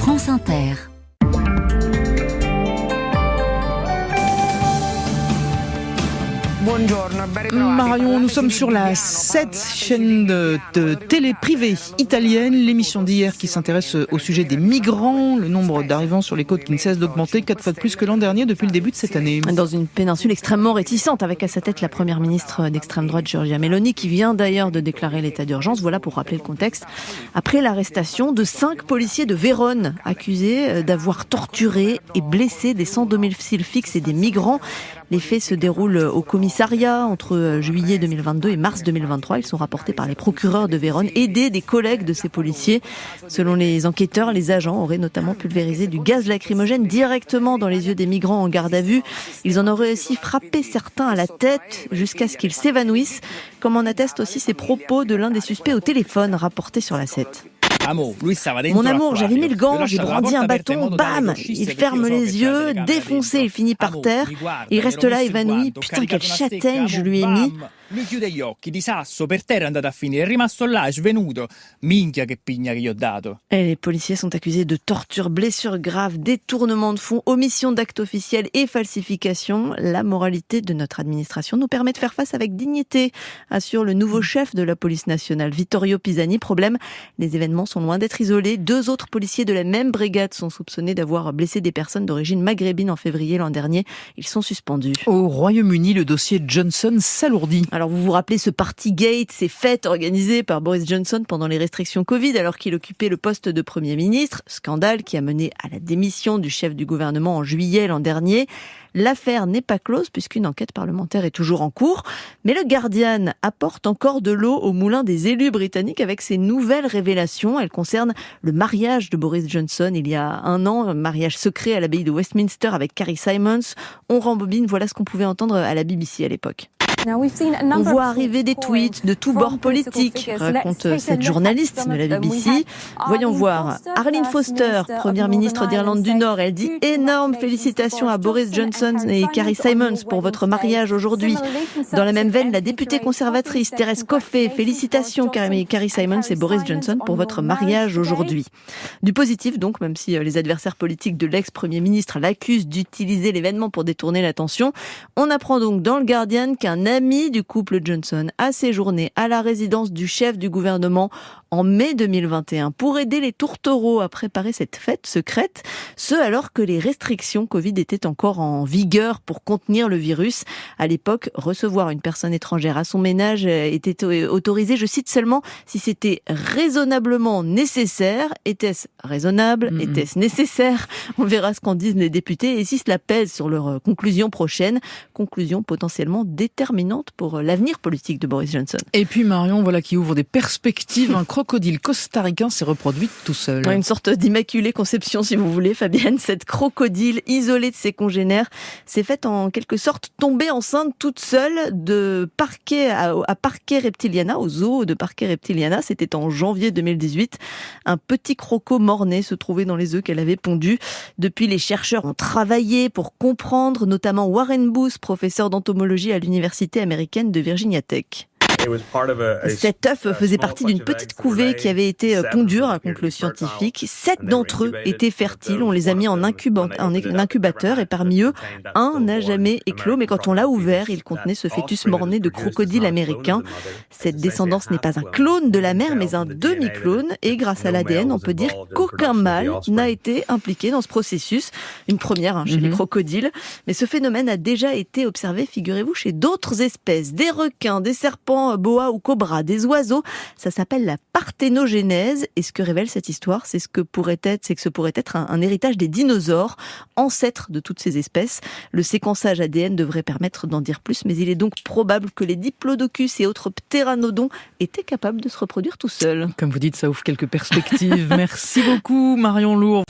France Inter. Marion, nous sommes sur la 7 chaîne de télé privée italienne. L'émission d'hier qui s'intéresse au sujet des migrants, le nombre d'arrivants sur les côtes qui ne cesse d'augmenter 4 fois de plus que l'an dernier depuis le début de cette année. Dans une péninsule extrêmement réticente, avec à sa tête la première ministre d'extrême droite Giorgia Meloni, qui vient d'ailleurs de déclarer l'état d'urgence. Voilà pour rappeler le contexte. Après l'arrestation de 5 policiers de Vérone, accusés d'avoir torturé et blessé des sans domicile fixe et des migrants. Les faits se déroulent au commissariat entre juillet 2022 et mars 2023. Ils sont rapportés par les procureurs de Vérone, aidés des collègues de ces policiers. Selon les enquêteurs, les agents auraient notamment pulvérisé du gaz lacrymogène directement dans les yeux des migrants en garde à vue. Ils en auraient aussi frappé certains à la tête jusqu'à ce qu'ils s'évanouissent, comme en attestent aussi ces propos de l'un des suspects au téléphone rapporté sur la 7. Mon amour, j'avais mis le gant, j'ai brandi un bâton, bam! Il ferme les yeux, défoncé, il finit par terre. Il reste là évanoui. Putain, quelle châtaigne je lui ai mis. Lui chiude gli occhi, di sasso, per terra è andato a finire, è rimasto là, svenuto. Minchia che pigna che gli ho dato. Et les policiers sont accusés de torture, blessures graves, détournement de fonds, omission d'actes officiels et falsification. La moralité de notre administration nous permet de faire face avec dignité, assure le nouveau chef de la police nationale, Vittorio Pisani. Problème, les événements sont loin d'être isolés. 2 autres policiers de la même brigade sont soupçonnés d'avoir blessé des personnes d'origine maghrébine en février l'an dernier. Ils sont suspendus. Au Royaume-Uni, le dossier Johnson s'alourdit. Alors vous vous rappelez ce Partygate, ces fêtes organisées par Boris Johnson pendant les restrictions Covid alors qu'il occupait le poste de Premier ministre. Scandale qui a mené à la démission du chef du gouvernement en juillet l'an dernier. L'affaire n'est pas close puisqu'une enquête parlementaire est toujours en cours. Mais le Guardian apporte encore de l'eau au moulin des élus britanniques avec ses nouvelles révélations. Elles concernent le mariage de Boris Johnson il y a un an, un mariage secret à l'abbaye de Westminster avec Carrie Simons. On rembobine, voilà ce qu'on pouvait entendre à la BBC à l'époque. On voit arriver des tweets de tous bords politiques, raconte cette journaliste de la BBC. Voyons voir. Arlene Foster, première ministre d'Irlande du Nord, elle dit « Énorme félicitations à Boris Johnson et Carrie Simons pour votre mariage aujourd'hui ». Dans la même veine, la députée conservatrice Thérèse Coffey, félicitations Carrie Simons et Boris Johnson pour votre mariage aujourd'hui. Du positif donc, même si les adversaires politiques de l'ex-premier ministre l'accusent d'utiliser l'événement pour détourner l'attention. On apprend donc dans le Guardian qu'un ami du couple Johnson a séjourné à la résidence du chef du gouvernement en mai 2021 pour aider les tourtereaux à préparer cette fête secrète, ce alors que les restrictions Covid étaient encore en vigueur pour contenir le virus. À l'époque, recevoir une personne étrangère à son ménage était autorisé, je cite seulement, si c'était raisonnablement nécessaire. Était-ce raisonnable ? Était-ce nécessaire ? On verra ce qu'en disent les députés et si cela pèse sur leur conclusion prochaine, conclusion potentiellement déterminante pour l'avenir politique de Boris Johnson. Et puis Marion, voilà qui ouvre des perspectives. Un crocodile costaricain s'est reproduit tout seul. Une sorte d'immaculée conception, si vous voulez, Fabienne. Cette crocodile, isolée de ses congénères, s'est faite en quelque sorte tomber enceinte toute seule de Parquet à Parquet Reptiliana, au zoo de Parquet Reptiliana. C'était en janvier 2018. Un petit croco mort-né se trouvait dans les œufs qu'elle avait pondus. Depuis, les chercheurs ont travaillé pour comprendre, notamment Warren Booth, professeur d'entomologie à l'université américaine de Virginia Tech. Cet œuf faisait partie d'une petite couvée qui avait été pondue, raconte le scientifique. 7 d'entre eux étaient fertiles. On les a mis en incubateur et parmi eux, un n'a jamais éclos. Mais quand on l'a ouvert, il contenait ce fœtus mort-né de crocodile américain. Cette descendance n'est pas un clone de la mère, mais un demi-clone. Et grâce à l'ADN, on peut dire qu'aucun mâle n'a été impliqué dans ce processus. Une première chez les crocodiles. Mais ce phénomène a déjà été observé, figurez-vous, chez d'autres espèces. Des requins, des serpents, boa ou cobra, des oiseaux. Ça s'appelle la parthénogénèse. Et ce que révèle cette histoire, c'est que ce pourrait être un héritage des dinosaures, ancêtres de toutes ces espèces. Le séquençage ADN devrait permettre d'en dire plus, mais il est donc probable que les diplodocus et autres ptéranodons étaient capables de se reproduire tout seuls. Comme vous dites, ça ouvre quelques perspectives. Merci beaucoup Marion Lourd.